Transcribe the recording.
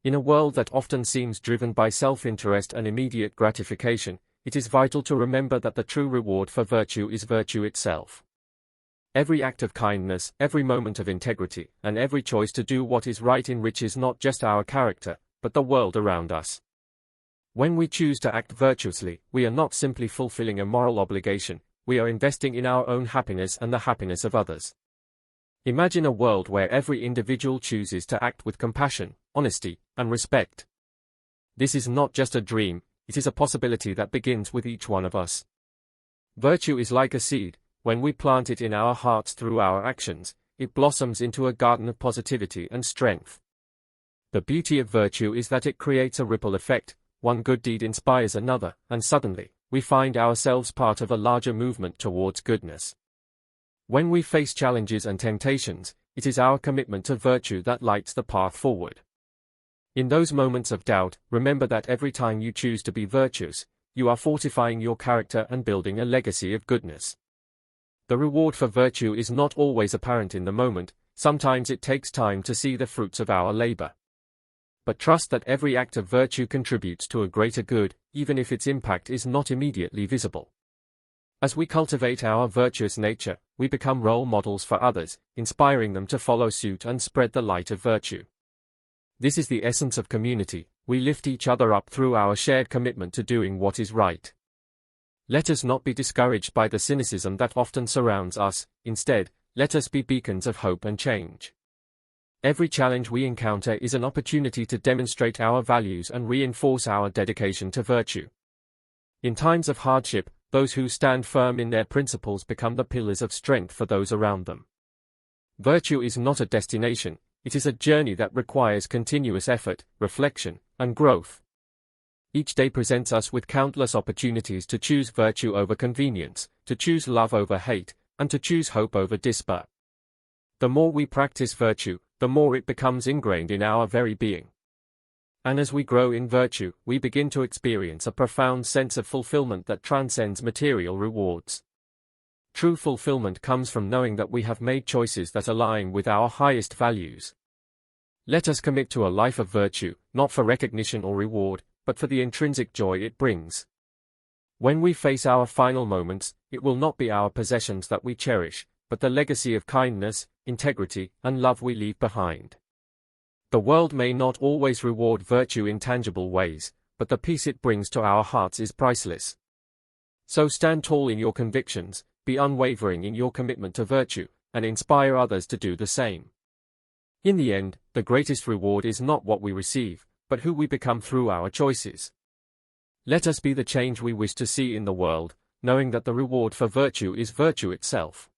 In a world that often seems driven by self-interest and immediate gratification, it is vital to remember that the true reward for virtue is virtue itself. Every act of kindness, every moment of integrity, and every choice to do what is right enriches not just our character, but the world around us. When we choose to act virtuously, we are not simply fulfilling a moral obligation, we are investing in our own happiness and the happiness of others. Imagine a world where every individual chooses to act with compassion, honesty, and respect. This is not just a dream, it is a possibility that begins with each one of us. Virtue is like a seed. When we plant it in our hearts through our actions, it blossoms into a garden of positivity and strength. The beauty of virtue is that it creates a ripple effect. One good deed inspires another, and suddenly, we find ourselves part of a larger movement towards goodness. When we face challenges and temptations, it is our commitment to virtue that lights the path forward. In those moments of doubt, remember that every time you choose to be virtuous, you are fortifying your character and building a legacy of goodness. The reward for virtue is not always apparent in the moment, sometimes it takes time to see the fruits of our labor. But trust that every act of virtue contributes to a greater good, even if its impact is not immediately visible. As we cultivate our virtuous nature, we become role models for others, inspiring them to follow suit and spread the light of virtue. This is the essence of community. We lift each other up through our shared commitment to doing what is right. Let us not be discouraged by the cynicism that often surrounds us. Instead, let us be beacons of hope and change. Every challenge we encounter is an opportunity to demonstrate our values and reinforce our dedication to virtue. In times of hardship, those who stand firm in their principles become the pillars of strength for those around them. Virtue is not a destination, it is a journey that requires continuous effort, reflection, and growth. Each day presents us with countless opportunities to choose virtue over convenience, to choose love over hate, and to choose hope over despair. The more we practice virtue, the more it becomes ingrained in our very being. And as we grow in virtue, we begin to experience a profound sense of fulfillment that transcends material rewards. True fulfillment comes from knowing that we have made choices that align with our highest values. Let us commit to a life of virtue, not for recognition or reward, but for the intrinsic joy it brings. When we face our final moments, it will not be our possessions that we cherish, but the legacy of kindness, integrity, and love we leave behind. The world may not always reward virtue in tangible ways, but the peace it brings to our hearts is priceless. So stand tall in your convictions, be unwavering in your commitment to virtue, and inspire others to do the same. In the end, the greatest reward is not what we receive, but who we become through our choices. Let us be the change we wish to see in the world, knowing that the reward for virtue is virtue itself.